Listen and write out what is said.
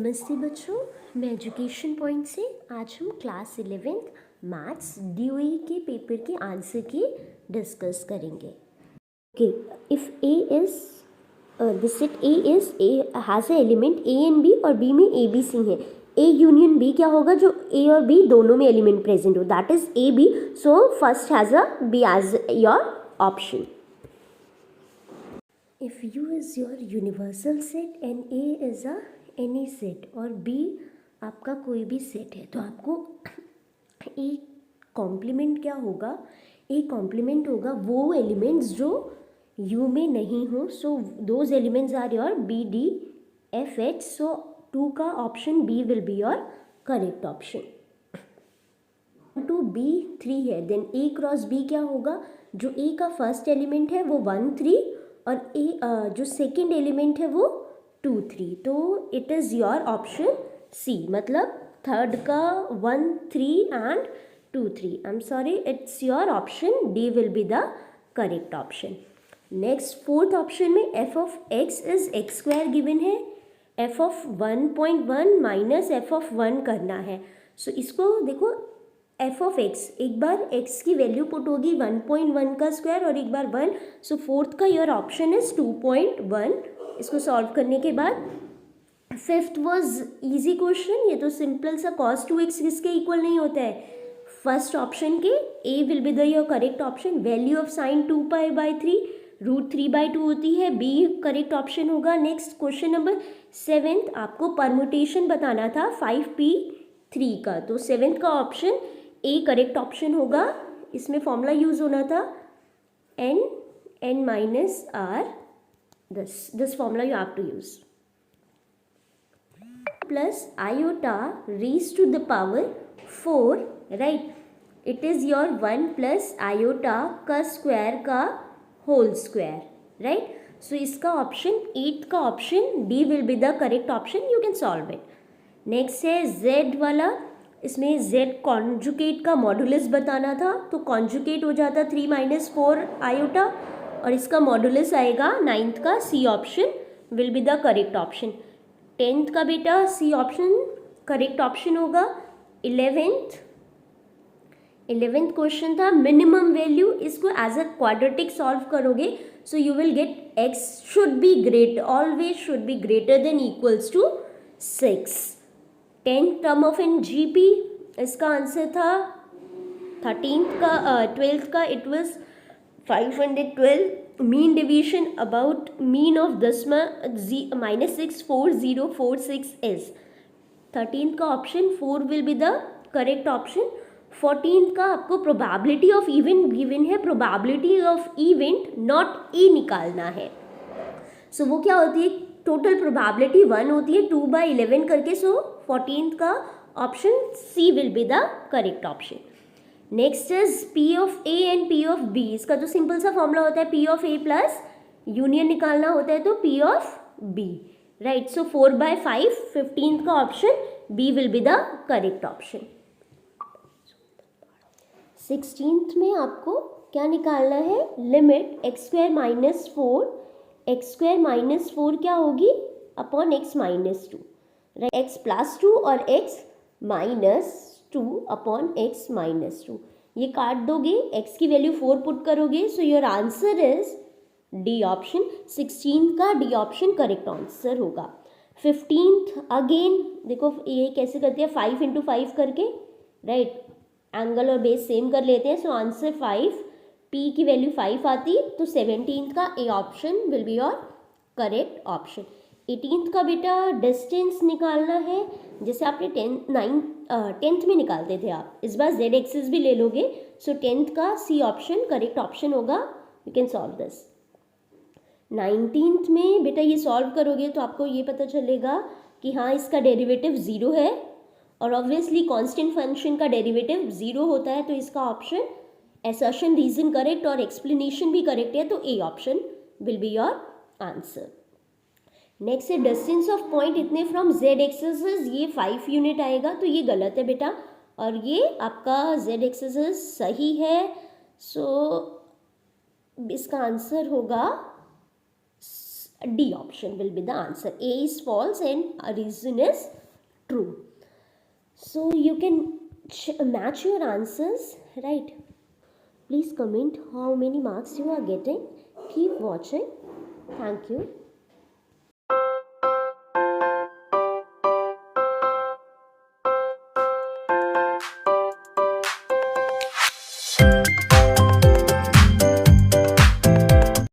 नमस्ते बच्चों, मैं एजुकेशन पॉइंट से आज हम क्लास 11th मैथ्स DOE के पेपर के आंसर की डिस्कस करेंगे. Okay, if A is the set A has a element A and B और B में A B C है. A यूनियन B क्या होगा? जो A और B दोनों में एलिमेंट प्रेजेंट हो, that is A B. So first has a B as your option. If U is your universal set and A is a any set और B आपका कोई भी सेट है, तो आपको A कॉम्प्लीमेंट क्या होगा? A कॉम्प्लीमेंट होगा वो एलिमेंट्स जो U में नहीं हो. So those elements are your B D F H. So 2 का option B will be your correct option. Two B 3 है, देन A क्रॉस B क्या होगा? जो A का फर्स्ट एलिमेंट है वो 1 3 और A जो सेकेंड एलिमेंट है वो 2 3. तो it is your option C. मतलब थर्ड का 1 3 and 2 3. I am sorry, it's your option D will be the correct option. Next fourth option में f of x is x square given है. f of 1.1 minus f of 1 करना है. सो इसको देखो, f of x, एक बार x की value put होगी 1.1 का स्क्वायर और एक बार 1. सो फोर्थ का योर ऑप्शन इज 2.1. इसको सॉल्व करने के बाद फिफ्थ वाज इजी क्वेश्चन. ये तो सिंपल सा cos 2x किसके इक्वल नहीं होता है? फर्स्ट ऑप्शन के. A will be the your correct option. Value of sine 2π/3 √3/2 होती है. B करेक्ट ऑप्शन होगा. नेक्स्ट क्वेश्चन नंबर 7th, आपको परमुटेशन बताना था 5p3 का, तो 7th का ऑप्शन A करेक्ट ऑप्शन होगा. इसमें फॉर्मूला यूज होना था n minus r. this formula you have to use. Plus iota raised to the power 4, right? It is your 1 plus iota का स्क्वायर का होल स्क्वायर, right? So इसका option 8th का option D will be the correct option. You can solve it. Next है Z वाला. इसमें Z conjugate का modulus बताना था, तो कॉन्जुकेट हो जाता 3 - 4 आयोटा और इसका मॉडुलस आएगा 9th का. C option will be the correct option. 10th का बेटा C ऑप्शन करेक्ट ऑप्शन होगा. 11th क्वेश्चन था मिनिमम वैल्यू. इसको एज अ क्वाड्रेटिक सॉल्व करोगे, so you will get x should be great, always should be greater than equals to 6. 10th term of in GP, इसका answer था 12th का. It was 512. Mean division about mean of दसमा -64046 is. 13th का option 4 will be the correct option. 14th का आपको probability of event given है. Probability of event not a निकालना है. सो वो क्या होती है? टोटल प्रोबेबिलिटी 1 होती है 2/11 करके. सो 14th का option C will be the correct option. Next is P of A and P of B. इसका जो सिंपल सा फॉर्मूला होता है P of A plus union निकालना होता है, तो P of B, right? So 4/5. 15th का option B will be the correct option. 16th में आपको क्या निकालना है? लिमिट x² - 4 क्या होगी? Upon x - 2, right? x + 2 और x - 2 अपॉन x - 2. ये काट दोगे, x की वैल्यू 4 पुट करोगे, so your answer is D option. 16th का D ऑप्शन करेक्ट आंसर होगा. 15th अगेन देखो ये कैसे करते हैं, 5 × 5 करके, राइट? एंगल और बेस सेम कर लेते हैं. So answer 5. P की वैल्यू 5 आती, तो 17th का A option will be your correct option. 18th का बेटा डिस्टेंस निकालना है, जैसे आपने 10th में निकालते थे आप. इस बार Z एक्सिस भी ले लोगे. सो 10th का C ऑप्शन करेक्ट ऑप्शन होगा. You can solve this. 19th में बेटा ये सॉल्व करोगे तो आपको ये पता चलेगा कि हाँ इसका डेरिवेटिव 0 है, और ऑब्वियसली कांस्टेंट फंक्शन का डेरिवेटिव 0 होता है, तो इसका ऑप्शन असर्शन रीजन करेक्ट और एक्सप्लेनेशन भी करेक्ट है, तो A option will be your answer. Next है डिस्टेंस ऑफ पॉइंट इतने फ्रॉम Z एक्सिस, ये 5 यूनिट आएगा, तो ये गलत है बेटा, और ये आपका Z एक्सिस सही है. सो इसका आंसर होगा D option will be the answer. A is false and a reason is true. So you can match your answers, right? Please comment how many marks you are getting. Keep watching. Thank you.